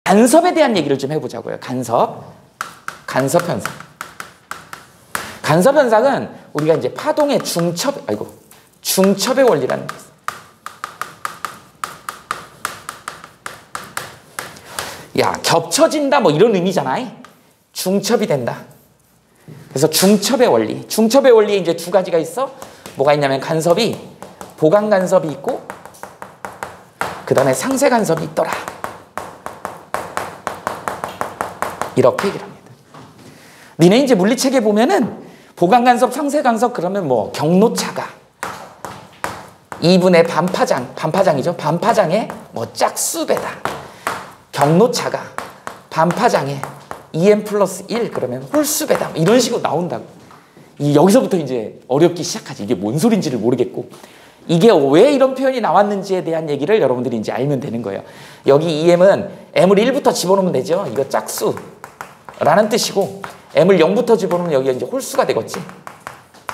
간섭에 대한 얘기를 좀 해보자고요. 간섭 현상. 간섭 현상은 우리가 이제 파동의 중첩의 원리라는 게 있어요. 야, 겹쳐진다 뭐 이런 의미잖아. 중첩이 된다. 그래서 중첩의 원리에 이제 두 가지가 있어. 뭐가 있냐면 간섭이 보강 간섭이 있고 그 다음에 상쇄 간섭이 있더라. 이렇게 얘기를 합니다. 니네 이제 물리책에 보면은 보강 간섭, 상쇄 간섭 그러면 뭐 경로차가 2분의 반파장이죠. 반파장의 뭐 짝수배다. 경로차가 반파장의 2n 플러스 1 그러면 홀수배다. 이런 식으로 나온다고. 여기서부터 이제 어렵기 시작하지. 이게 뭔 소린지를 모르겠고 이게 왜 이런 표현이 나왔는지에 대한 얘기를 여러분들이 이제 알면 되는 거예요. 여기 2m은 m을 1부터 집어넣으면 되죠. 이거 짝수라는 뜻이고 m을 0부터 집어넣으면 여기가 이제 홀수가 되겠지.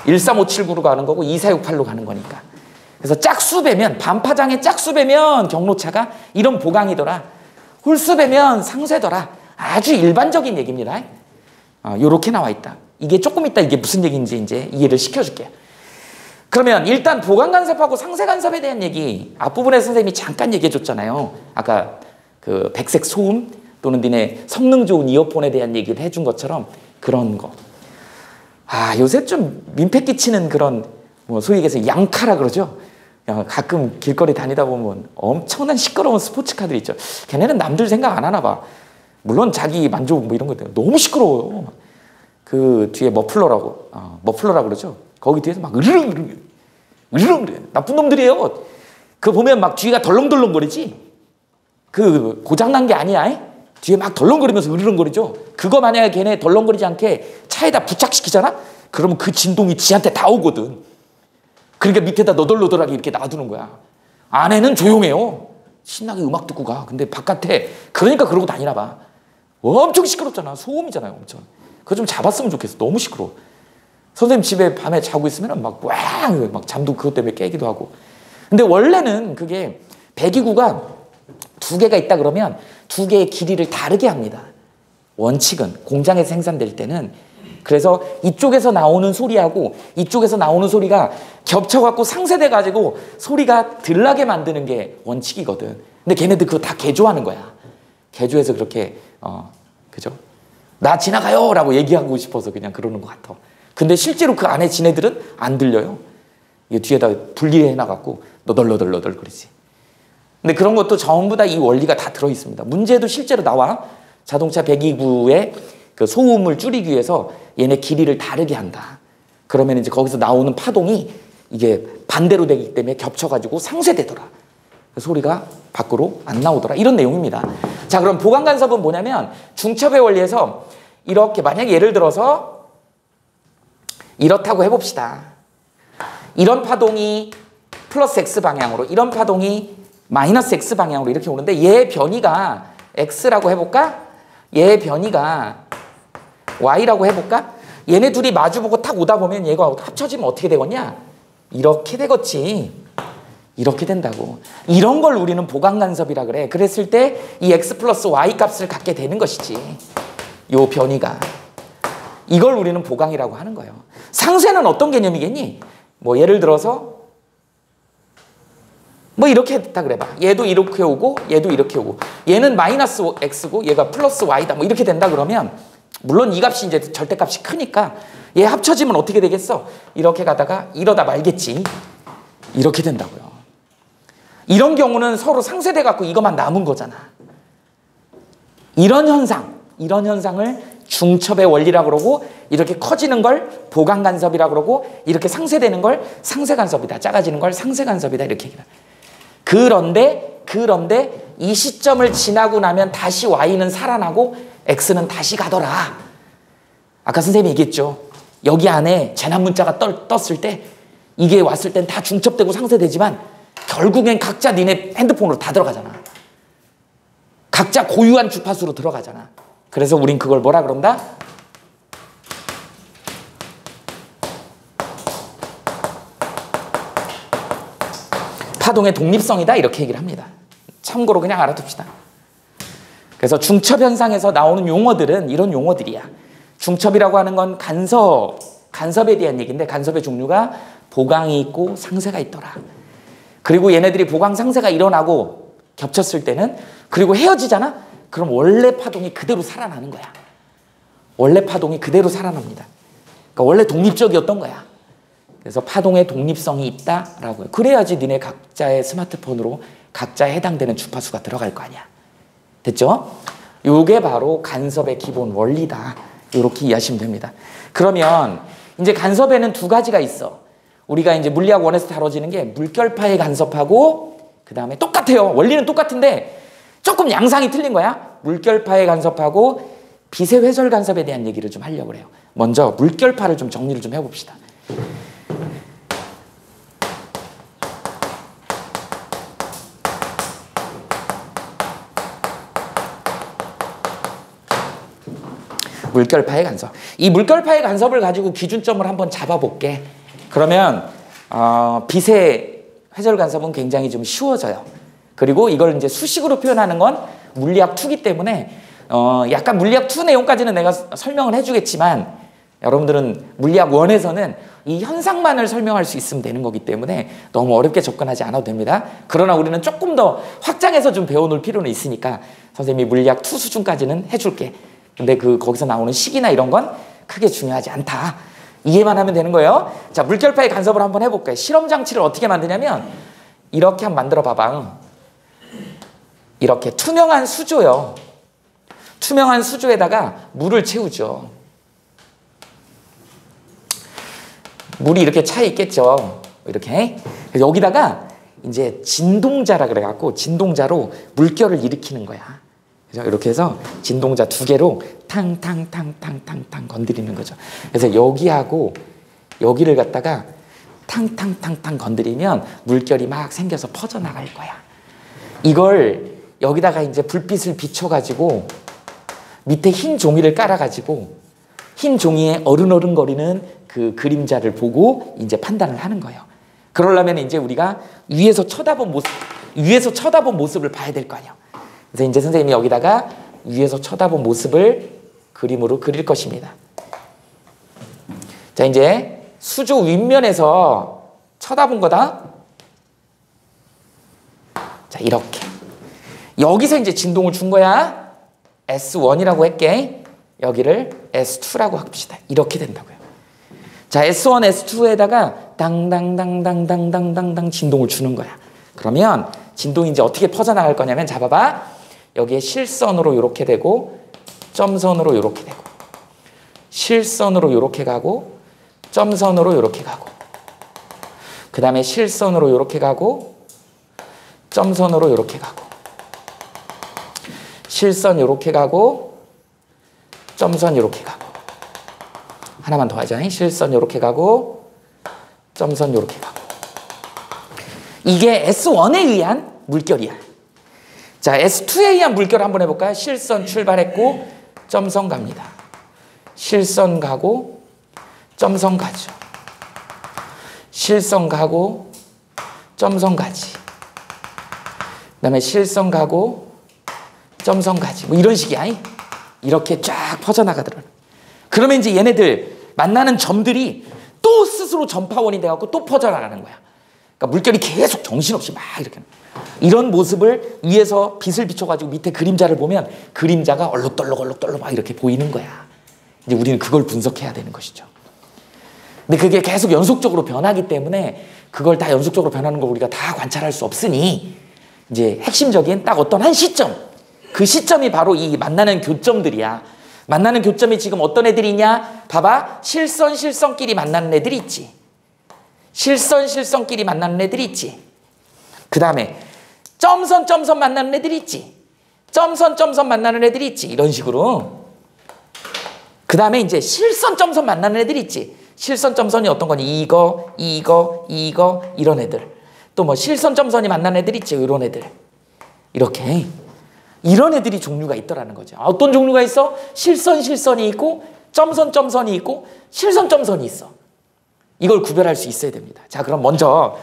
13579로 가는 거고 2468로 가는 거니까. 그래서 짝수배면 반파장의 짝수배면 경로차가 이런 보강이더라. 홀수배면 상쇄더라. 아주 일반적인 얘기입니다. 요렇게 나와 있다. 이게 조금 있다 이게 무슨 얘기인지 이제 이해를 시켜줄게요. 그러면 일단 보강 간섭하고 상쇄 간섭에 대한 얘기 앞부분에 선생님이 잠깐 얘기해 줬잖아요. 아까 그 백색 소음 또는 니네 성능 좋은 이어폰에 대한 얘기를 해준 것처럼 그런 거. 요새 좀 민폐 끼치는 그런 뭐 소위 얘기해서 양카라 그러죠. 가끔 길거리 다니다 보면 엄청난 시끄러운 스포츠카들 있죠. 걔네는 남들 생각 안 하나 봐. 물론 자기 만족 뭐 이런 거 때문에 너무 시끄러워요. 그 뒤에 머플러라고 그러죠. 거기 뒤에서 막 으르렁 그래. 나쁜 놈들이에요. 그 보면 막 뒤가 덜렁덜렁 거리지. 그 고장난 게 아니야. 뒤에 막 덜렁거리면서 으르렁거리죠. 그거 만약에 걔네 덜렁거리지 않게 차에다 부착시키잖아? 그러면 그 진동이 지한테 다 오거든. 그러니까 밑에다 너덜너덜하게 이렇게 놔두는 거야. 안에는 조용해요. 신나게 음악 듣고 가. 근데 바깥에 그러니까 그러고 다니나 봐. 엄청 시끄럽잖아. 소음이잖아요. 엄청. 그거 좀 잡았으면 좋겠어. 너무 시끄러워. 선생님 집에 밤에 자고 있으면 막 잠도 그것 때문에 깨기도 하고. 근데 원래는 그게 배기구가 두 개가 있다 그러면 두 개의 길이를 다르게 합니다. 원칙은 공장에서 생산될 때는. 그래서 이쪽에서 나오는 소리하고 이쪽에서 나오는 소리가 겹쳐갖고 상쇄돼가지고 소리가 덜 나게 만드는 게 원칙이거든. 근데 걔네들 그거 다 개조하는 거야. 개조해서 그렇게 그죠? 나 지나가요 라고 얘기하고 싶어서 그냥 그러는 것 같아. 근데 실제로 그 안에 지네들은 안 들려요. 이게 뒤에다 분리해놔갖고 너덜너덜 그러지. 근데 그런 것도 전부 다 이 원리가 다 들어있습니다. 문제도 실제로 나와. 자동차 배기구의 그 소음을 줄이기 위해서 얘네 길이를 다르게 한다. 그러면 이제 거기서 나오는 파동이 이게 반대로 되기 때문에 겹쳐가지고 상쇄되더라. 소리가 밖으로 안 나오더라. 이런 내용입니다. 자, 그럼 보강 간섭은 뭐냐면 중첩의 원리에서 이렇게 만약에 예를 들어서 이렇다고 해봅시다. 이런 파동이 플러스 X 방향으로 이런 파동이 마이너스 X 방향으로 이렇게 오는데 얘 변이가 X라고 해볼까? 얘 변이가 Y라고 해볼까? 얘네 둘이 마주보고 탁 오다 보면 얘가 합쳐지면 어떻게 되겠냐? 이렇게 되겠지. 이렇게 된다고. 이런 걸 우리는 보강 간섭이라 그래. 그랬을 때 이 X 플러스 Y 값을 갖게 되는 것이지. 요 변이가. 이걸 우리는 보강이라고 하는 거예요. 상쇄는 어떤 개념이겠니? 뭐 예를 들어서 뭐 이렇게 했다 그래봐. 얘도 이렇게 오고 얘도 이렇게 오고 얘는 마이너스 X고 얘가 플러스 Y다 뭐 이렇게 된다 그러면 물론 이 값이 이제 절대값이 크니까 얘 합쳐지면 어떻게 되겠어? 이렇게 가다가 이러다 말겠지. 이렇게 된다고요. 이런 경우는 서로 상쇄돼 갖고 이것만 남은 거잖아. 이런 현상을 중첩의 원리라고 그러고 이렇게 커지는 걸 보강 간섭이라고 그러고 이렇게 상쇄되는 걸 상쇄 간섭이다. 작아지는 걸 상쇄 간섭이다. 이렇게 얘기해요. 그런데 이 시점을 지나고 나면 다시 Y는 살아나고 X는 다시 가더라. 아까 선생님이 얘기했죠. 여기 안에 재난 문자가 떴을 때 이게 왔을 땐 다 중첩되고 상쇄되지만 결국엔 각자 니네 핸드폰으로 다 들어가잖아. 각자 고유한 주파수로 들어가잖아. 그래서 우린 그걸 뭐라 그런다? 파동의 독립성이다 이렇게 얘기를 합니다. 참고로 그냥 알아둡시다. 그래서 중첩 현상에서 나오는 용어들은 이런 용어들이야. 중첩이라고 하는 건 간섭에 대한 얘기인데 간섭의 종류가 보강이 있고 상쇄가 있더라. 그리고 얘네들이 보강 상쇄가 일어나고 겹쳤을 때는 그리고 헤어지잖아? 그럼 원래 파동이 그대로 살아나는 거야. 원래 파동이 그대로 살아납니다. 그러니까 원래 독립적이었던 거야. 그래서 파동의 독립성이 있다라고 해요. 그래야지 니네 각자의 스마트폰으로 각자에 해당되는 주파수가 들어갈 거 아니야. 됐죠? 요게 바로 간섭의 기본 원리다. 이렇게 이해하시면 됩니다. 그러면 이제 간섭에는 두 가지가 있어. 우리가 이제 물리학 원에서 다뤄지는 게 물결파의 간섭하고 그 다음에 똑같아요. 원리는 똑같은데 조금 양상이 틀린 거야. 물결파의 간섭하고 빛의 회절 간섭에 대한 얘기를 좀 하려고 해요. 먼저 물결파를 좀 정리를 좀 해봅시다. 물결파의 간섭. 이 물결파의 간섭을 가지고 기준점을 한번 잡아볼게. 그러면 빛의 회절 간섭은 굉장히 좀 쉬워져요. 그리고 이걸 이제 수식으로 표현하는 건 물리학 2기 때문에 약간 물리학 2 내용까지는 내가 설명을 해주겠지만 여러분들은 물리학 1에서는 이 현상만을 설명할 수 있으면 되는 거기 때문에 너무 어렵게 접근하지 않아도 됩니다. 그러나 우리는 조금 더 확장해서 좀 배워놓을 필요는 있으니까 선생님이 물리학 2 수준까지는 해줄게. 근데 거기서 나오는 식이나 이런 건 크게 중요하지 않다. 이해만 하면 되는 거예요. 자, 물결파의 간섭을 한번 해볼까요? 실험 장치를 어떻게 만드냐면 이렇게 한번 만들어 봐봐. 이렇게 투명한 수조요. 투명한 수조에다가 물을 채우죠. 물이 이렇게 차 있겠죠. 이렇게. 여기다가 이제 진동자라 그래갖고 진동자로 물결을 일으키는 거야. 그래서 이렇게 해서 진동자 2개로 탕탕탕탕탕탕 건드리는 거죠. 그래서 여기하고 여기를 갖다가 탕탕탕탕 건드리면 물결이 막 생겨서 퍼져나갈 거야. 이걸 여기다가 이제 불빛을 비춰가지고 밑에 흰 종이를 깔아가지고 흰 종이에 어른어른거리는 그 그림자를 보고 이제 판단을 하는 거예요. 그러려면 이제 우리가 위에서 쳐다본 모습을 봐야 될 거 아니에요. 그래서 이제 선생님이 여기다가 위에서 쳐다본 모습을 그림으로 그릴 것입니다. 자, 이제 수조 윗면에서 쳐다본 거다. 자, 이렇게. 여기서 이제 진동을 준 거야. S1이라고 할게. 여기를 S2라고 합시다. 이렇게 된다고요. 자, S1, S2에다가 당당당당당당당 진동을 주는 거야. 그러면 진동이 이제 어떻게 퍼져나갈 거냐면 잡아봐. 여기에 실선으로 이렇게 되고 점선으로 이렇게 되고 실선으로 이렇게 가고 점선으로 이렇게 가고 그 다음에 실선으로 이렇게 가고 점선으로 이렇게 가고 실선 이렇게 가고 점선 이렇게 가고 하나만 더 하자. 실선 이렇게 가고 점선 이렇게 가고 이게 S1에 의한 물결이야. 자, S2에 의한 물결 한번 해볼까요? 실선 출발했고 점선 갑니다. 실선 가고 점선 가죠. 실선 가고 점선 가지. 그 다음에 실선 가고 점선 가지. 뭐 이런 식이야. 이렇게 쫙 퍼져나가더라고요. 그러면 이제 얘네들 만나는 점들이 또 스스로 전파원이 돼갖고 또 퍼져나가는 거야. 그러니까 물결이 계속 정신없이 막 이렇게. 이런 모습을 위에서 빛을 비춰가지고 밑에 그림자를 보면 그림자가 얼룩덜룩 막 이렇게 보이는 거야. 이제 우리는 그걸 분석해야 되는 것이죠. 근데 그게 계속 연속적으로 변하기 때문에 그걸 다 연속적으로 변하는 걸 우리가 다 관찰할 수 없으니 이제 핵심적인 딱 어떤 한 시점, 그 시점이 바로 이 만나는 교점들이야. 만나는 교점이 지금 어떤 애들이 있냐? 봐봐. 실선끼리 만나는 애들이 있지. 실선끼리 만나는 애들이 있지. 그 다음에 점선 만나는 애들이 있지. 점선 만나는 애들이 있지. 이런 식으로. 그 다음에 이제 실선 만나는 애들이 있지. 실선 점선이 어떤 거니? 이거 이런 애들. 또 뭐 실선 점선이 만나는 애들이 있지. 이런 애들. 이렇게. 이런 애들이 종류가 있더라는 거죠. 어떤 종류가 있어? 실선이 있고 점선이 있고 실선이 있어. 이걸 구별할 수 있어야 됩니다. 자, 그럼 먼저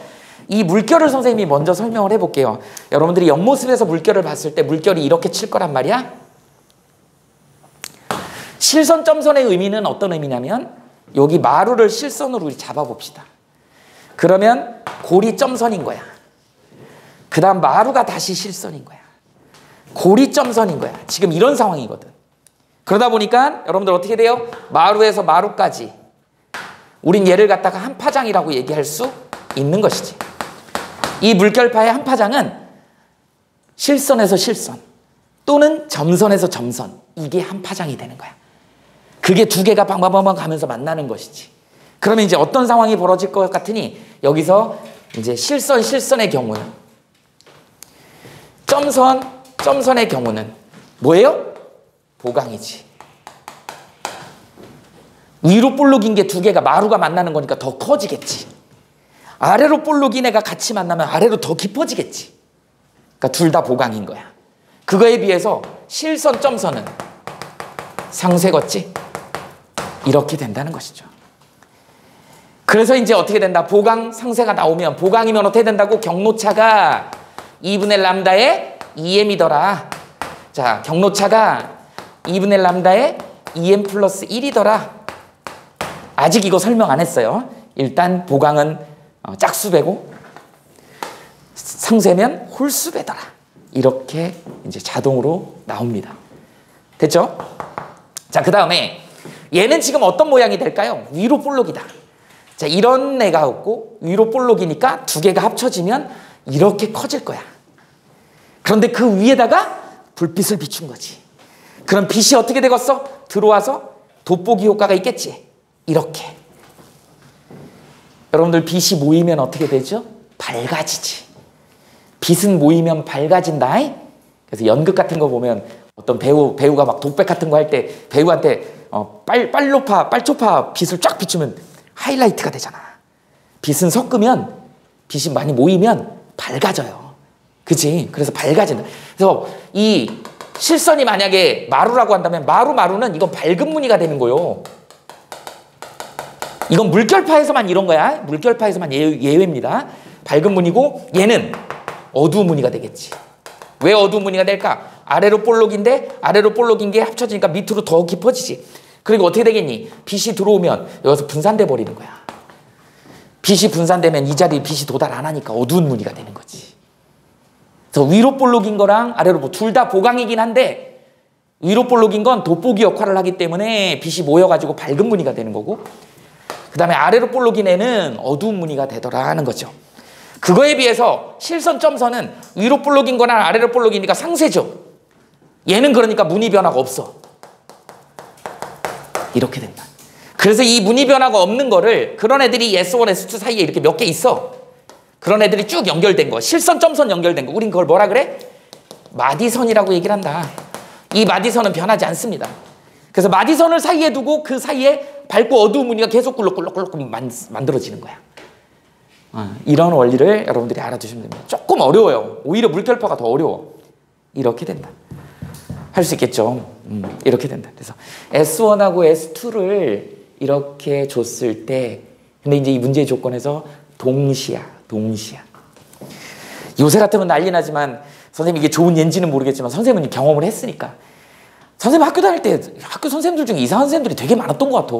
이 물결을 선생님이 먼저 설명을 해볼게요. 여러분들이 옆모습에서 물결을 봤을 때 물결이 이렇게 칠 거란 말이야. 실선 점선의 의미는 어떤 의미냐면 여기 마루를 실선으로 우리 잡아봅시다. 그러면 골이 점선인 거야. 그 다음 마루가 다시 실선인 거야. 골이 점선인 거야. 지금 이런 상황이거든. 그러다 보니까 여러분들 어떻게 돼요? 마루에서 마루까지 우린 얘를 갖다가 한 파장이라고 얘기할 수 있는 것이지. 이 물결파의 한 파장은 실선에서 실선 또는 점선에서 점선, 이게 한 파장이 되는 거야. 그게 두 개가 방방방방 가면서 만나는 것이지. 그러면 이제 어떤 상황이 벌어질 것 같으니 여기서 이제 실선의 경우는 점선의 경우는 뭐예요? 보강이지. 위로 볼록인 게 두 개가 마루가 만나는 거니까 더 커지겠지. 아래로 볼록인 애가 같이 만나면 아래로 더 깊어지겠지. 그러니까 둘 다 보강인 거야. 그거에 비해서 실선, 점선은 상쇄 걷지. 이렇게 된다는 것이죠. 그래서 이제 어떻게 된다? 보강, 상쇄가 나오면 보강이면 어떻게 된다고? 경로차가 2분의 람다의 2m이더라. 자, 경로차가 2분의 람다의 2m 플러스 1이더라. 아직 이거 설명 안 했어요. 일단 보강은 짝수배고 상쇄면 홀수배더라. 이렇게 이제 자동으로 나옵니다. 됐죠? 자, 그 다음에 얘는 지금 어떤 모양이 될까요? 위로 볼록이다. 자, 이런 애가 없고 위로 볼록이니까 두 개가 합쳐지면 이렇게 커질 거야. 그런데 그 위에다가 불빛을 비춘 거지. 그럼 빛이 어떻게 되겠어? 들어와서 돋보기 효과가 있겠지. 이렇게. 여러분들 빛이 모이면 어떻게 되죠? 밝아지지. 빛은 모이면 밝아진다. 그래서 연극 같은 거 보면 어떤 배우가 막 독백 같은 거 할 때 배우한테 빨초파 빛을 쫙 비추면 하이라이트가 되잖아. 빛은 섞으면 빛이 많이 모이면 밝아져요. 그치? 그래서 밝아진다. 그래서 이 실선이 만약에 마루라고 한다면 마루는 이건 밝은 무늬가 되는 거요. 이건 물결파에서만 이런 거야. 물결파에서만 예외입니다. 밝은 무늬고 얘는 어두운 무늬가 되겠지. 왜 어두운 무늬가 될까? 아래로 볼록인데 아래로 볼록인 게 합쳐지니까 밑으로 더 깊어지지. 그리고 어떻게 되겠니? 빛이 들어오면 여기서 분산돼 버리는 거야. 빛이 분산되면 이 자리에 빛이 도달 안 하니까 어두운 무늬가 되는 거지. 그래서 위로 볼록인 거랑 아래로 둘 다 보강이긴 한데 위로 볼록인 건 돋보기 역할을 하기 때문에 빛이 모여가지고 밝은 무늬가 되는 거고 그 다음에 아래로 볼록인 애는 어두운 무늬가 되더라 하는 거죠. 그거에 비해서 실선, 점선은 위로 볼록인 거나 아래로 볼록이니까 상쇄죠. 얘는 그러니까 무늬 변화가 없어. 이렇게 된다. 그래서 이 무늬 변화가 없는 거를 그런 애들이 S1, S2 사이에 이렇게 몇 개 있어. 그런 애들이 쭉 연결된 거. 실선, 점선 연결된 거. 우린 그걸 뭐라 그래? 마디선이라고 얘기를 한다. 이 마디선은 변하지 않습니다. 그래서 마디선을 사이에 두고 그 사이에 밝고 어두운 무늬가 계속 꿀럭꿀럭꿀럭 만들어지는 거야. 이런 원리를 여러분들이 알아두시면 됩니다. 조금 어려워요. 오히려 물결파가 더 어려워. 이렇게 된다. 할 수 있겠죠. 이렇게 된다. 그래서 S1하고 S2를 이렇게 줬을 때 근데 이제 이 문제의 조건에서 동시야. 요새 같으면 난리 나지만 선생님 이게 좋은 예인지는 모르겠지만 선생님은 경험을 했으니까 선생님 학교 다닐 때 학교 선생님들 중에 이상한 선생님들이 되게 많았던 것 같아.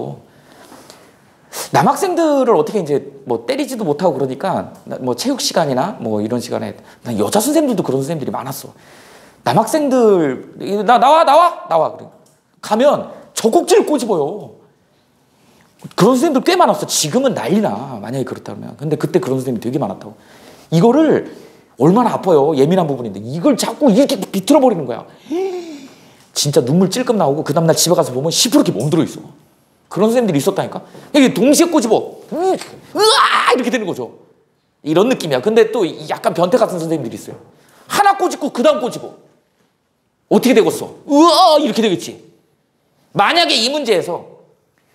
남학생들을 어떻게 이제 뭐 때리지도 못하고 그러니까 뭐 체육 시간이나 뭐 이런 시간에 난 여자 선생님들도 그런 선생님들이 많았어. 남학생들 나와 그래. 가면 젖꼭지를 꼬집어요. 그런 선생님들 꽤 많았어. 지금은 난리나 만약에 그렇다면. 근데 그때 그런 선생님이 되게 많았다고. 이거를 얼마나 아파요. 예민한 부분인데 이걸 자꾸 이렇게 비틀어 버리는 거야. 진짜 눈물 찔끔 나오고 그 다음날 집에 가서 보면 시퍼렇게 멍들어 있어. 그런 선생님들이 있었다니까. 이게 동시에 꼬집어. 으아 이렇게 되는 거죠. 이런 느낌이야. 근데 또 약간 변태 같은 선생님들이 있어요. 하나 꼬집고 그 다음 꼬집어. 어떻게 되겠어? 으아 이렇게 되겠지. 만약에 이 문제에서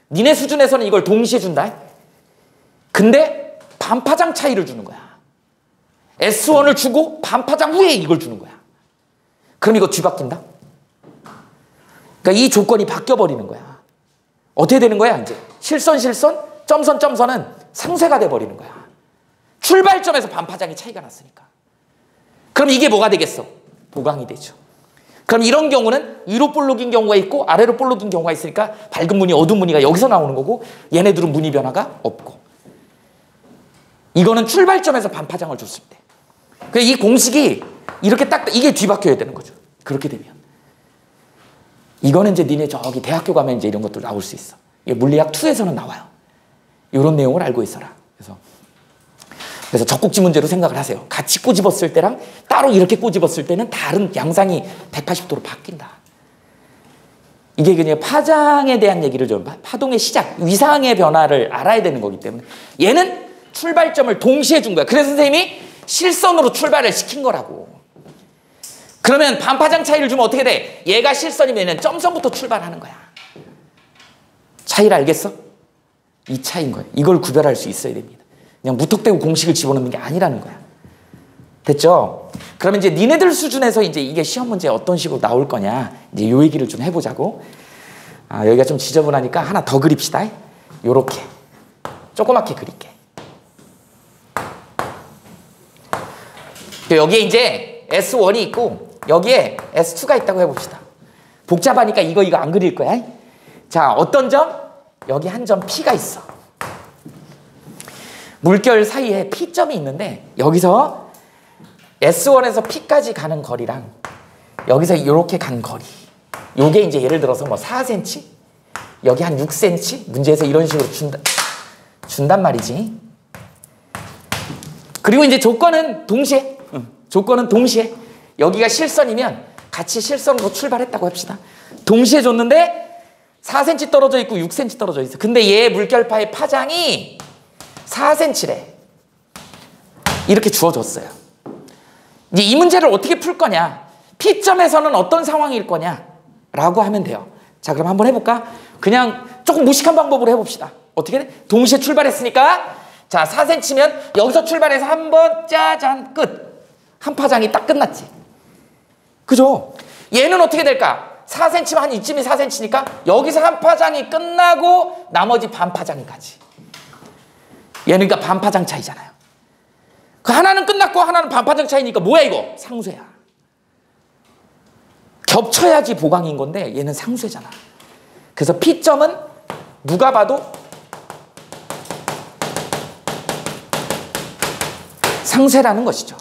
니네 수준에서는 이걸 동시에 준다. 근데 반파장 차이를 주는 거야. S1을 주고 반파장 후에 이걸 주는 거야. 그럼 이거 뒤바뀐다? 그러니까 이 조건이 바뀌어버리는 거야. 어떻게 되는 거야 이제? 실선, 점선은 상쇄가 돼버리는 거야. 출발점에서 반파장이 차이가 났으니까. 그럼 이게 뭐가 되겠어? 보강이 되죠. 그럼 이런 경우는 위로 볼록인 경우가 있고 아래로 볼록인 경우가 있으니까 밝은 무늬, 어두운 무늬가 여기서 나오는 거고 얘네들은 무늬 변화가 없고. 이거는 출발점에서 반파장을 줬을 때. 그래서 이 공식이 이렇게 딱 이게 뒤바뀌어야 되는 거죠. 그렇게 되면. 이거는 이제 니네 저기 대학교 가면 이제 이런 것도 나올 수 있어. 이게 물리학 2에서는 나와요. 이런 내용을 알고 있어라. 그래서 젖꼭지 문제로 생각을 하세요. 같이 꼬집었을 때랑 따로 이렇게 꼬집었을 때는 다른 양상이 180도로 바뀐다. 이게 그냥 파장에 대한 얘기를 좀, 파동의 시작, 위상의 변화를 알아야 되는 거기 때문에 얘는 출발점을 동시에 준 거야. 그래서 선생님이 실선으로 출발을 시킨 거라고. 그러면 반파장 차이를 주면 어떻게 돼? 얘가 실선이면 얘는 점선부터 출발하는 거야. 차이를 알겠어? 이 차이인 거예요. 이걸 구별할 수 있어야 됩니다. 그냥 무턱대고 공식을 집어넣는 게 아니라는 거야. 됐죠? 그러면 이제 니네들 수준에서 이제 이게 시험 문제에 어떤 식으로 나올 거냐, 이제 요 얘기를 좀 해보자고. 여기가 좀 지저분하니까 하나 더 그립시다. 요렇게. 조그맣게 그릴게. 여기에 이제 S1이 있고, 여기에 S2가 있다고 해봅시다. 복잡하니까 이거 안 그릴 거야. 자, 어떤 점? 여기 한 점 P가 있어. 물결 사이에 P점이 있는데 여기서 S1에서 P까지 가는 거리랑 여기서 이렇게 간 거리, 요게 이제 예를 들어서 뭐 4cm, 여기 한 6cm, 문제에서 이런 식으로 준단 말이지. 그리고 이제 조건은 동시에, 여기가 실선이면 같이 실선으로 출발했다고 합시다. 동시에 줬는데 4cm 떨어져 있고 6cm 떨어져 있어. 근데 얘 물결파의 파장이 4cm래. 이렇게 주어졌어요. 이제 이 문제를 어떻게 풀 거냐, P점에서는 어떤 상황일 거냐 라고 하면 돼요. 자, 그럼 한번 해볼까? 그냥 조금 무식한 방법으로 해봅시다. 어떻게 돼? 동시에 출발했으니까, 자, 4cm면 여기서 출발해서 한번 짜잔 끝. 한 파장이 딱 끝났지. 그죠? 얘는 어떻게 될까? 4cm면 한 이쯤이 4cm니까 여기서 한 파장이 끝나고 나머지 반 파장이 가지. 얘는 그러니까 반파장 차이잖아요. 그 하나는 끝났고 하나는 반파장 차이니까 뭐야 이거? 상쇄야. 겹쳐야지 보강인 건데 얘는 상쇄잖아. 그래서 P점은 누가 봐도 상쇄라는 것이죠.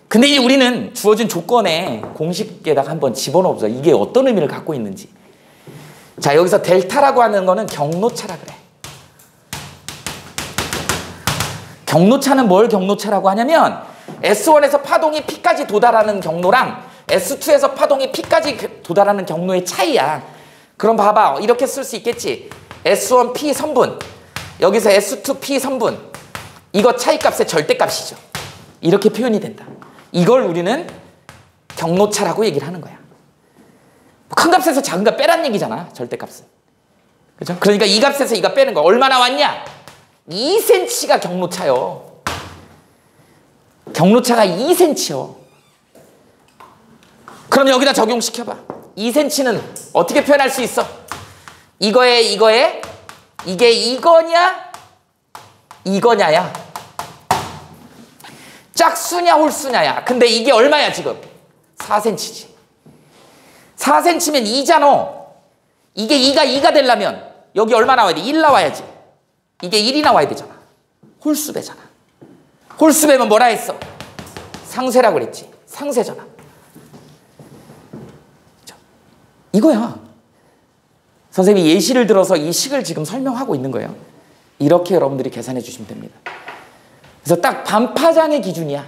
근데 이제 우리는 주어진 조건에 공식에다가 한번 집어넣어보자. 이게 어떤 의미를 갖고 있는지. 자, 여기서 델타라고 하는 거는 경로차라 그래. 경로차는 뭘 경로차라고 하냐면 S1에서 파동이 P까지 도달하는 경로랑 S2에서 파동이 P까지 도달하는 경로의 차이야. 그럼 봐봐, 이렇게 쓸 수 있겠지. S1 P 선분, 여기서 S2 P 선분, 이거 차이값의 절대값이죠. 이렇게 표현이 된다. 이걸 우리는 경로차라고 얘기를 하는 거야. 큰 값에서 작은 값 빼란 얘기잖아, 절대값은. 그죠? 그러니까 이 값에서 이 값 빼는 거야. 얼마나 왔냐? 2cm가 경로차요. 경로차가 2cm요. 그럼 여기다 적용시켜봐. 2cm는 어떻게 표현할 수 있어? 이거에 이게 이거냐? 이거냐야? 짝수냐 홀수냐야? 근데 이게 얼마야 지금? 4cm지. 4cm면 2잖아. 이게 2가 되려면 여기 얼마 나와야 돼? 1 나와야지. 이게 1이 나와야 되잖아. 홀수배잖아. 홀수배면 뭐라 했어? 상쇄라고 그랬지. 상쇄잖아. 이거야. 선생님이 예시를 들어서 이 식을 지금 설명하고 있는 거예요. 이렇게 여러분들이 계산해 주시면 됩니다. 그래서 딱 반파장의 기준이야.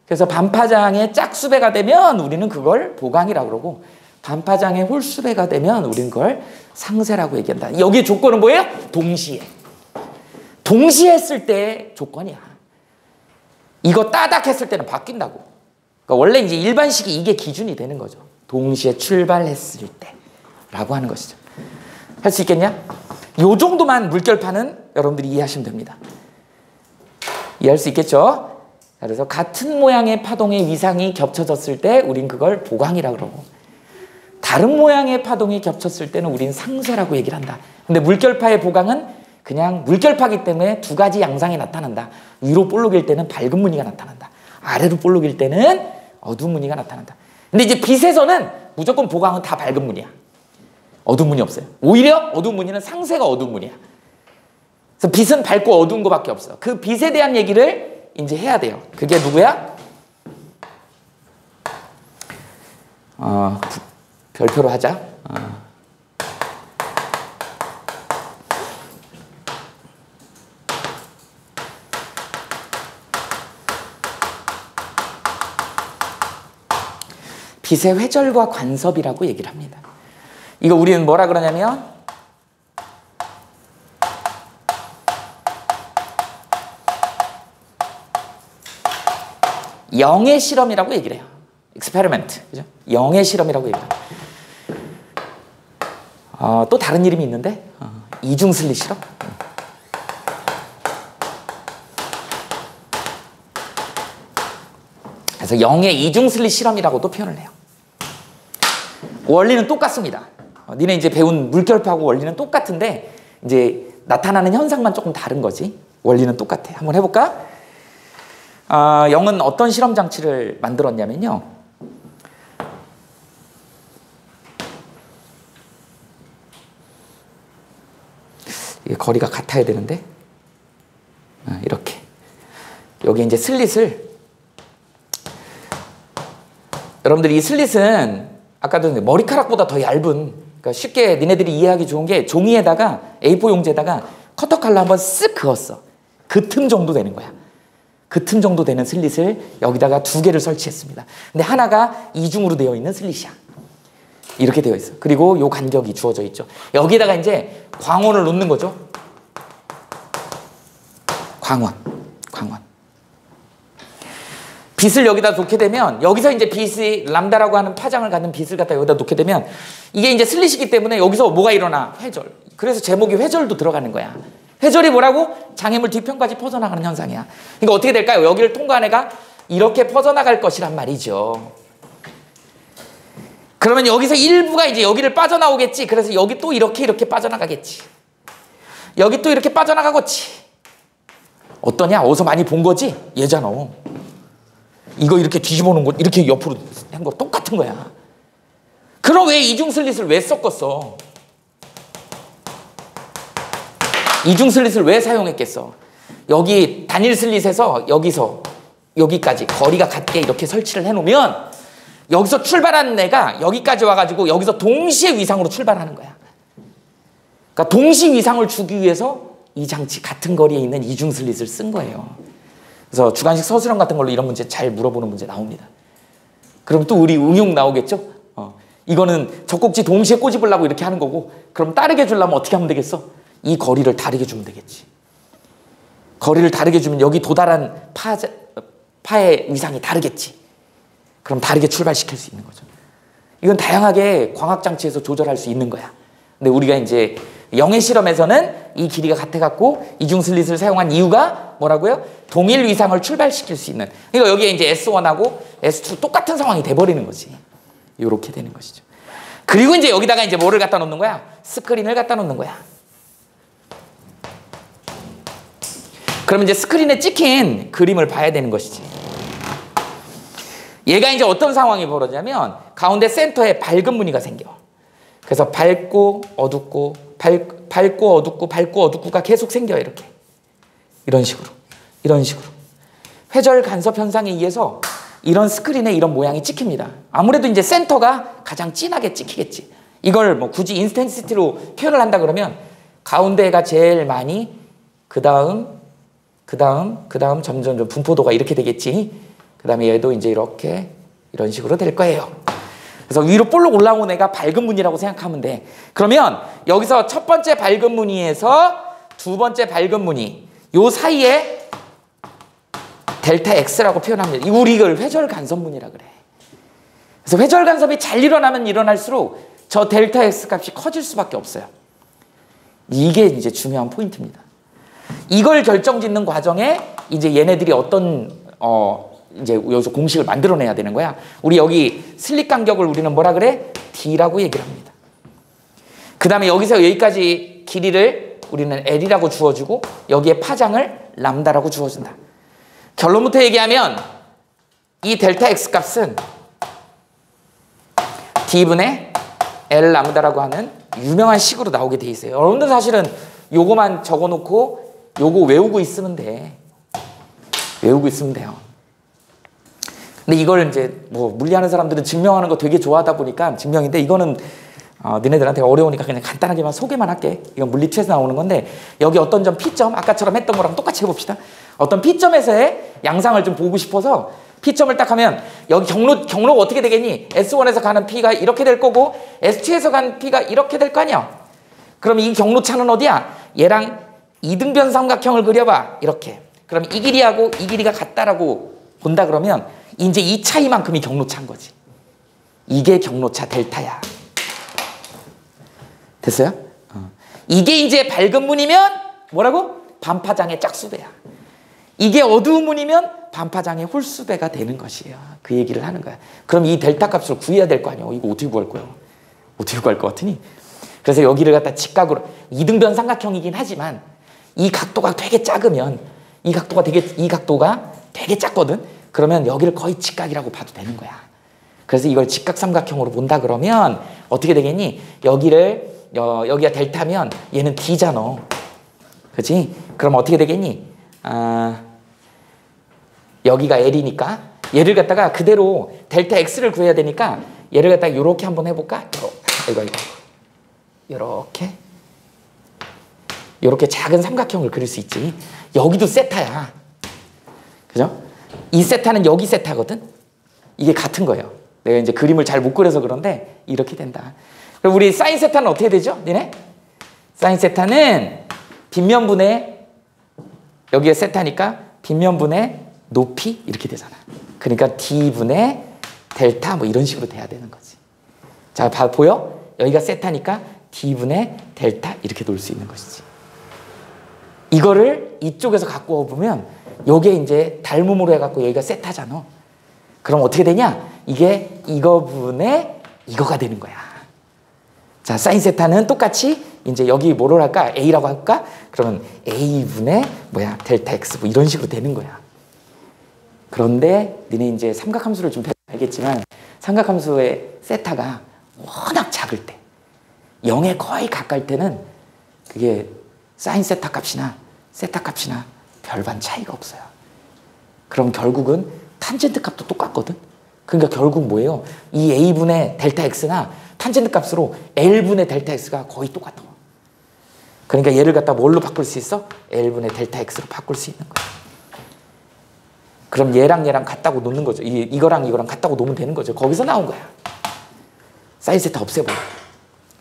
그래서 반파장의 짝수배가 되면 우리는 그걸 보강이라고 그러고, 반파장의 홀수배가 되면 우리는 그걸 상쇄라고 얘기한다. 여기에 조건은 뭐예요? 동시에. 동시에 했을 때 조건이야. 이거 따닥 했을 때는 바뀐다고. 그러니까 원래 이제 일반식이 이게 기준이 되는 거죠. 동시에 출발했을 때 라고 하는 것이죠. 할 수 있겠냐? 요 정도만 물결파는 여러분들이 이해하시면 됩니다. 이해할 수 있겠죠? 그래서 같은 모양의 파동의 위상이 겹쳐졌을 때 우린 그걸 보강이라고 그러고, 다른 모양의 파동이 겹쳤을 때는 우린 상쇄라고 얘기를 한다. 근데 물결파의 보강은 그냥 물결파기 때문에 두 가지 양상이 나타난다. 위로 볼록일 때는 밝은 무늬가 나타난다. 아래로 볼록일 때는 어두운 무늬가 나타난다. 근데 이제 빛에서는 무조건 보강은 다 밝은 무늬야. 어두운 무늬 없어요. 오히려 어두운 무늬는 상세가 어두운 무늬야. 그래서 빛은 밝고 어두운 거밖에 없어. 그 빛에 대한 얘기를 이제 해야 돼요. 그게 누구야? 별표로 하자. 빛의 회절과 관섭이라고 얘기를 합니다. 이거 우리는 뭐라 그러냐면 영의 실험이라고 얘기를 해요. experiment. 그죠? 영의 실험이라고 얘기를 해요. 또 다른 이름이 있는데 이중슬릿 실험? 그래서 영의 이중슬릿 실험이라고도 표현을 해요. 원리는 똑같습니다. 니네 이제 배운 물결파하고 원리는 똑같은데 이제 나타나는 현상만 조금 다른 거지. 원리는 똑같아. 한번 해볼까? 영은 어떤 실험 장치를 만들었냐면요. 이게 거리가 같아야 되는데 이렇게 여기 이제 슬릿을 여러분들이 이 슬릿은 아까도 머리카락보다 더 얇은, 그러니까 쉽게 니네들이 이해하기 좋은 게 종이에다가 A4 용지에다가 커터 칼로 한번 쓱 그었어. 그 틈 정도 되는 거야. 그 틈 정도 되는 슬릿을 여기다가 2개를 설치했습니다. 근데 하나가 이중으로 되어 있는 슬릿이야. 이렇게 되어 있어. 그리고 요 간격이 주어져 있죠. 여기다가 이제 광원을 놓는 거죠. 광원. 빛을 여기다 놓게 되면 여기서 이제 빛이 람다라고 하는 파장을 갖는 빛을 갖다 여기다 놓게 되면 이게 이제 슬릿이기 때문에 여기서 뭐가 일어나? 회절. 그래서 제목이 회절도 들어가는 거야. 회절이 뭐라고? 장애물 뒤편까지 퍼져나가는 현상이야. 그러니까 어떻게 될까요? 여기를 통과한 애가 이렇게 퍼져나갈 것이란 말이죠. 그러면 여기서 일부가 이제 여기를 빠져나오겠지. 그래서 여기 또 이렇게 빠져나가겠지. 여기 또 이렇게 빠져나가겠지. 어떠냐? 어디서 많이 본 거지? 얘잖아. 이거 이렇게 뒤집어 놓은 거 이렇게 옆으로 한 거 똑같은 거야. 그럼 왜 이중 슬릿을 왜 섞었어? 이중 슬릿을 왜 사용했겠어? 여기 단일 슬릿에서 여기서 여기까지 거리가 같게 이렇게 설치를 해놓으면 여기서 출발하는 애가 여기까지 와가지고 여기서 동시에 위상으로 출발하는 거야. 그러니까 동시 위상을 주기 위해서 이 장치 같은 거리에 있는 이중 슬릿을 쓴 거예요. 그래서 주관식 서술형 같은 걸로 이런 문제 잘 물어보는 문제 나옵니다. 그럼 또 우리 응용 나오겠죠? 이거는 젖꼭지 동시에 꼬집으려고 이렇게 하는 거고, 그럼 다르게 주려면 어떻게 하면 되겠어? 이 거리를 다르게 주면 되겠지. 거리를 다르게 주면 여기 도달한 파의 위상이 다르겠지. 그럼 다르게 출발시킬 수 있는 거죠. 이건 다양하게 광학장치에서 조절할 수 있는 거야. 근데 우리가 이제 영의 실험에서는 이 길이가 같아갖고 이중 슬릿을 사용한 이유가 뭐라고요? 동일 위상을 출발시킬 수 있는. 그러니까 여기에 이제 S1하고 S2 똑같은 상황이 돼버리는 거지. 이렇게 되는 것이죠. 그리고 이제 여기다가 이제 뭐를 갖다 놓는 거야? 스크린을 갖다 놓는 거야. 그러면 이제 스크린에 찍힌 그림을 봐야 되는 것이지. 얘가 이제 어떤 상황이 벌어지냐면 가운데 센터에 밝은 무늬가 생겨. 그래서 밝고 어둡고 밝고 어둡고가 계속 생겨요. 이렇게. 이런 식으로. 회절 간섭 현상에 의해서 이런 스크린에 이런 모양이 찍힙니다. 아무래도 이제 센터가 가장 진하게 찍히겠지. 이걸 뭐 굳이 인텐시티로 표현을 한다 그러면 가운데가 제일 많이 그 다음 점점 분포도가 이렇게 되겠지. 그 다음에 얘도 이제 이렇게 이런 식으로 될 거예요. 그래서 위로 볼록 올라온 애가 밝은 무늬라고 생각하면 돼. 그러면 여기서 첫 번째 밝은 무늬에서 두 번째 밝은 무늬 요 사이에 델타 X라고 표현합니다. 우리 이걸 회절 간섭 무늬라 그래. 그래서 회절 간섭이 잘 일어나면 일어날수록 저 델타 X 값이 커질 수밖에 없어요. 이게 이제 중요한 포인트입니다. 이걸 결정짓는 과정에 이제 얘네들이 어떤 이제 여기서 공식을 만들어내야 되는 거야. 우리 여기 슬릿 간격을 우리는 뭐라 그래? D라고 얘기를 합니다. 그 다음에 여기서 여기까지 길이를 우리는 L이라고 주어주고 여기에 파장을 람다라고 주어준다. 결론부터 얘기하면 이 델타 X 값은 D분의 L 라무다라고 하는 유명한 식으로 나오게 돼 있어요. 여러분들 사실은 요거만 적어놓고 요거 외우고 있으면 돼. 외우고 있으면 돼요. 근데 이걸 이제 뭐 물리하는 사람들은 증명하는 거 되게 좋아하다 보니까 증명인데, 이거는 너네들한테 어려우니까 그냥 간단하게만 소개만 할게. 이건 물리2에서 나오는 건데, 여기 어떤 점 P점, 아까처럼 했던 거랑 똑같이 해봅시다. 어떤 P점에서의 양상을 좀 보고 싶어서 P점을 딱 하면 여기 경로가 어떻게 되겠니? S1에서 가는 P가 이렇게 될 거고 S2에서 가는 P가 이렇게 될 거 아니야. 그럼 이 경로차는 어디야? 얘랑 이등변 삼각형을 그려봐. 이렇게. 그럼 이 길이하고 이 길이가 같다라고 본다 그러면 이제 이 차이만큼이 경로차인 거지. 이게 경로차 델타야. 됐어요? 이게 이제 밝은 문이면 뭐라고? 반파장의 짝수배야. 이게 어두운 문이면 반파장의 홀수배가 되는 것이에요. 그 얘기를 하는 거야. 그럼 이 델타 값을 구해야 될 거 아니야. 이거 어떻게 구할 거야? 어떻게 구할 것 같으니? 그래서 여기를 갖다 직각으로, 이등변 삼각형이긴 하지만 이 각도가 되게 작으면, 이 각도가 되게 작거든. 그러면 여기를 거의 직각이라고 봐도 되는 거야. 그래서 이걸 직각 삼각형으로 본다 그러면 어떻게 되겠니? 여기가 델타면 얘는 D잖아. 그치? 그럼 어떻게 되겠니? 여기가 L이니까 얘를 갖다가 그대로 델타 X를 구해야 되니까 얘를 갖다가 이렇게 한번 해볼까? 이렇게 작은 삼각형을 그릴 수 있지. 여기도 세타야. 그죠? 이 세타는 여기 세타거든. 이게 같은 거예요. 내가 이제 그림을 잘 못 그려서 그런데 이렇게 된다. 그럼 우리 사인 세타는 어떻게 되죠? 니네? 사인 세타는 빗면분의, 여기가 세타니까 빗면분의 높이 이렇게 되잖아. 그러니까 D분의 델타 뭐 이런 식으로 돼야 되는 거지. 자, 보여? 여기가 세타니까 D분의 델타 이렇게 놓을 수 있는 것이지. 이거를 이쪽에서 갖고 와보면 요게 이제 닮음으로 해갖고 여기가 세타잖아. 그럼 어떻게 되냐? 이게 이거분의 이거가 되는 거야. 자, 사인 세타는 똑같이 이제 여기 뭐를 할까? A라고 할까? 그러면 A분의 델타 X 뭐 이런 식으로 되는 거야. 그런데 니네 이제 삼각함수를 좀 알겠지만 삼각함수의 세타가 워낙 작을 때, 0에 거의 가까울 때는 그게 사인 세타 값이나 세타 값이나 별반 차이가 없어요. 그럼 결국은 탄젠트 값도 똑같거든. 그러니까 결국 뭐예요? 이 A분의 델타 X나 탄젠트 값으로 L분의 델타 X가 거의 똑같아. 그러니까 얘를 갖다 뭘로 바꿀 수 있어? L분의 델타 X로 바꿀 수 있는 거야. 그럼 얘랑 같다고 놓는 거죠. 이거랑 같다고 놓으면 되는 거죠. 거기서 나온 거야. 사인 세타 없애버려.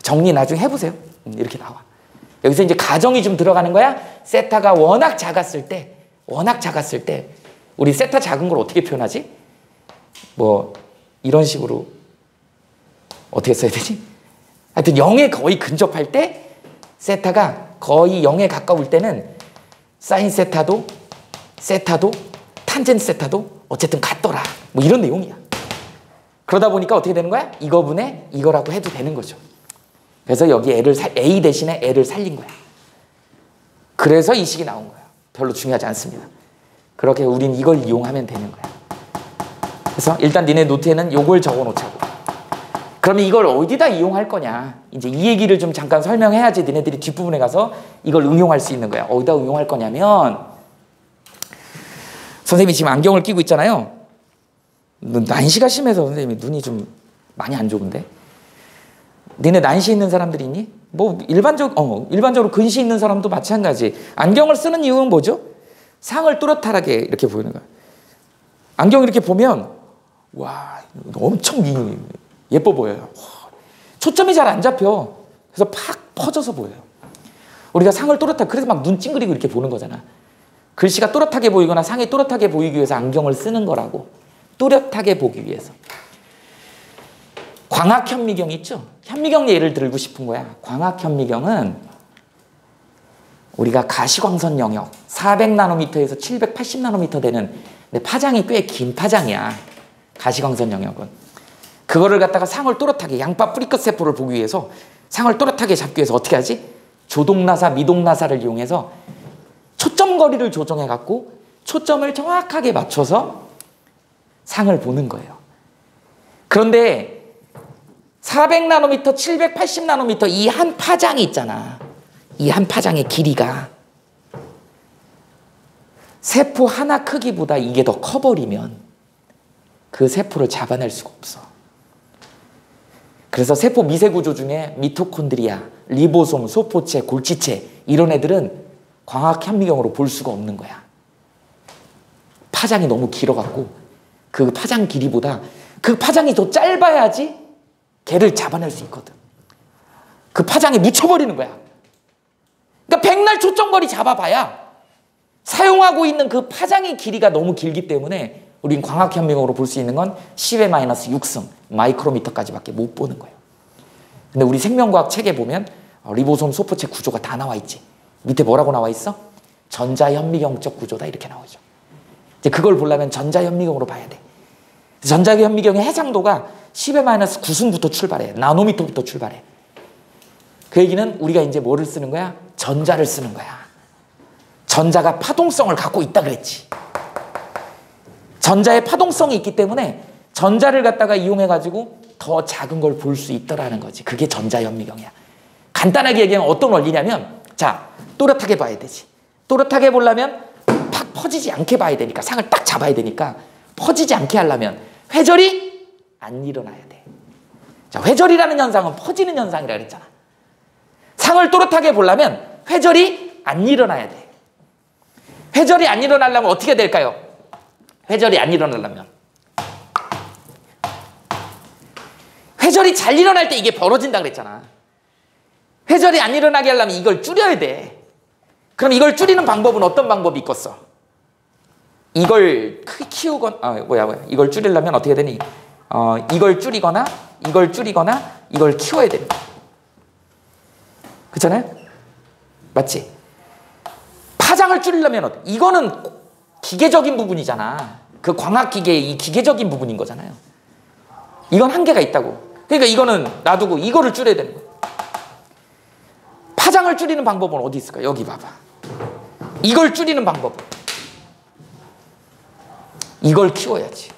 정리 나중에 해보세요. 이렇게 나와. 여기서 이제 가정이 좀 들어가는 거야. 세타가 워낙 작았을 때 우리 세타 작은 걸 어떻게 표현하지? 뭐 이런 식으로 어떻게 써야 되지? 하여튼 0에 거의 근접할 때, 세타가 거의 0에 가까울 때는 사인 세타도 탄젠트 세타도 어쨌든 같더라. 뭐 이런 내용이야. 그러다 보니까 어떻게 되는 거야? 이거분의 이거라고 해도 되는 거죠. 그래서 여기 A 대신에 L을 살린 거야. 그래서 이 식이 나온 거야. 별로 중요하지 않습니다. 그렇게 우린 이걸 이용하면 되는 거야. 그래서 일단 니네 노트에는 요걸 적어 놓자고. 그러면 이걸 어디다 이용할 거냐? 이제 이 얘기를 좀 잠깐 설명해야지 니네들이 뒷부분에 가서 이걸 응용할 수 있는 거야. 어디다 응용할 거냐면, 선생님이 지금 안경을 끼고 있잖아요. 난시가 심해서 선생님이 눈이 좀 많이 안 좋은데. 니네 난시 있는 사람들이 있니? 뭐 일반적으로 근시 있는 사람도 마찬가지. 안경을 쓰는 이유는 뭐죠? 상을 또렷하게 이렇게 보이는 거야. 안경 이렇게 보면 와, 엄청 예뻐 보여요. 초점이 잘 안 잡혀. 그래서 팍 퍼져서 보여요. 우리가 상을 또렷하게, 그래서 막 눈 찡그리고 이렇게 보는 거잖아. 글씨가 또렷하게 보이거나 상이 또렷하게 보이기 위해서 안경을 쓰는 거라고. 또렷하게 보기 위해서. 광학현미경 있죠? 현미경 예를 들고 싶은 거야. 광학현미경은 우리가 가시광선 영역 400나노미터에서 780나노미터 되는, 근데 파장이 꽤 긴 파장이야. 가시광선 영역은. 그거를 갖다가 상을 또렷하게, 양파 뿌리끝 세포를 보기 위해서 상을 또렷하게 잡기 위해서 어떻게 하지? 조동나사, 미동나사를 이용해서 초점 거리를 조정해 갖고 초점을 정확하게 맞춰서 상을 보는 거예요. 그런데 400나노미터, 780나노미터 이 한 파장이 있잖아. 이 한 파장의 길이가 세포 하나 크기보다 이게 더 커버리면 그 세포를 잡아낼 수가 없어. 그래서 세포 미세구조 중에 미토콘드리아, 리보솜, 소포체, 골지체 이런 애들은 광학현미경으로 볼 수가 없는 거야. 파장이 너무 길어갖고 그 파장 길이보다 그 파장이 더 짧아야지 걔를 잡아낼 수 있거든. 그 파장에 묻혀버리는 거야. 그러니까 백날 초점거리 잡아봐야 사용하고 있는 그 파장의 길이가 너무 길기 때문에 우린 광학현미경으로 볼 수 있는 건 10의 마이너스 6승 마이크로미터까지밖에 못 보는 거예요. 근데 우리 생명과학 책에 보면 리보솜, 소포체 구조가 다 나와 있지. 밑에 뭐라고 나와 있어? 전자현미경적 구조다 이렇게 나오죠. 이제 그걸 보려면 전자현미경으로 봐야 돼. 전자현미경의 해상도가 10의 마이너스 9승부터 출발해. 나노미터부터 출발해. 그 얘기는 우리가 이제 뭐를 쓰는 거야? 전자를 쓰는 거야. 전자가 파동성을 갖고 있다 그랬지. 전자의 파동성이 있기 때문에 전자를 갖다가 이용해가지고 더 작은 걸 볼 수 있더라는 거지. 그게 전자현미경이야. 간단하게 얘기하면 어떤 원리냐면, 자, 또렷하게 봐야 되지. 또렷하게 보려면 팍 퍼지지 않게 봐야 되니까, 상을 딱 잡아야 되니까 퍼지지 않게 하려면 회절이 안 일어나야 돼. 자, 회절이라는 현상은 퍼지는 현상이라 그랬잖아. 상을 또렷하게 보려면 회절이 안 일어나야 돼. 회절이 안 일어나려면 어떻게 될까요? 회절이 안 일어나려면 회절이 잘 일어날 때 이게 벌어진다 그랬잖아. 회절이 안 일어나게 하려면 이걸 줄여야 돼. 그럼 이걸 줄이는 방법은 어떤 방법이 있겠어? 이걸 크게 키우거나 이걸 줄이려면 어떻게 되니? 이걸 줄이거나 이걸 키워야 됩니다. 그렇잖아요? 맞지? 파장을 줄이려면 이거는 기계적인 부분이잖아. 그 광학기계의 이 기계적인 부분인 거잖아요. 이건 한계가 있다고. 그러니까 이거는 놔두고 이거를 줄여야 되는 거야. 파장을 줄이는 방법은 어디 있을까? 여기 봐봐. 이걸 줄이는 방법. 이걸 키워야지.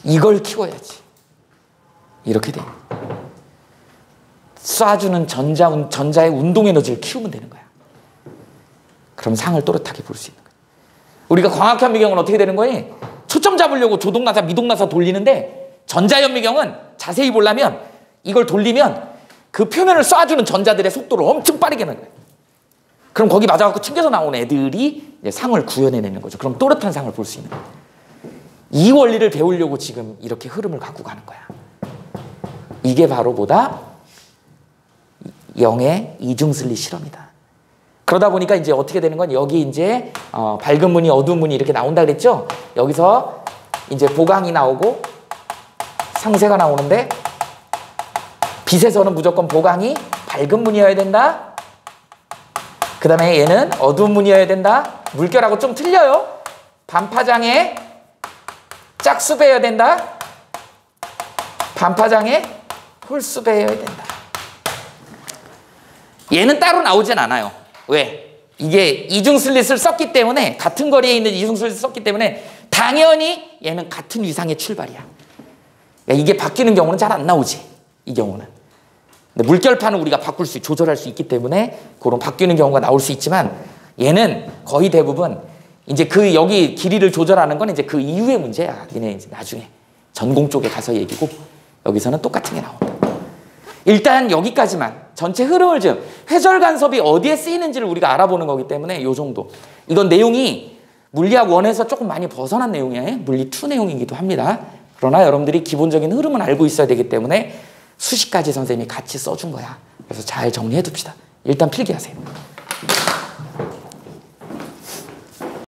이걸 키워야지. 이렇게 돼. 쏴주는 전자의 운동 에너지를 키우면 되는 거야. 그럼 상을 또렷하게 볼 수 있는 거야. 우리가 광학현미경은 어떻게 되는 거니? 초점 잡으려고 조동나사, 미동나사 돌리는데 전자현미경은 자세히 보려면 이걸 돌리면 그 표면을 쏴주는 전자들의 속도를 엄청 빠르게 하는 거예요. 그럼 거기 맞아갖고 튕겨서 나온 애들이 이제 상을 구현해내는 거죠. 그럼 또렷한 상을 볼 수 있는 거예요. 이 원리를 배우려고 지금 이렇게 흐름을 갖고 가는 거야. 이게 바로 뭐다? 영의 이중슬릿 실험이다. 그러다 보니까 이제 어떻게 되는 건 여기 이제 밝은 무늬, 어두운 무늬 이렇게 나온다 그랬죠? 여기서 이제 보강이 나오고 상세가 나오는데 빛에서는 무조건 보강이 밝은 무늬여야 된다. 그 다음에 얘는 어두운 무늬여야 된다. 물결하고 좀 틀려요. 반파장에 짝수배여야 된다. 반파장에 홀수배여야 된다. 얘는 따로 나오진 않아요. 왜? 이게 이중슬릿을 썼기 때문에, 같은 거리에 있는 이중슬릿을 썼기 때문에 당연히 얘는 같은 위상의 출발이야. 그러니까 이게 바뀌는 경우는 잘 안 나오지. 이 경우는. 근데 물결판은 우리가 바꿀 수, 조절할 수 있기 때문에 그런 바뀌는 경우가 나올 수 있지만, 얘는 거의 대부분 이제 그 여기 길이를 조절하는 건 이제 그 이후의 문제야. 얘네 이제 나중에 전공 쪽에 가서 얘기고, 여기서는 똑같은 게 나온다. 일단 여기까지만 전체 흐름을 좀, 회절 간섭이 어디에 쓰이는지를 우리가 알아보는 거기 때문에 요 정도. 이건 내용이 물리학 1에서 조금 많이 벗어난 내용이에요. 물리 2 내용이기도 합니다. 그러나 여러분들이 기본적인 흐름은 알고 있어야 되기 때문에 수식까지 선생님이 같이 써준 거야. 그래서 잘 정리해 둡시다. 일단 필기하세요.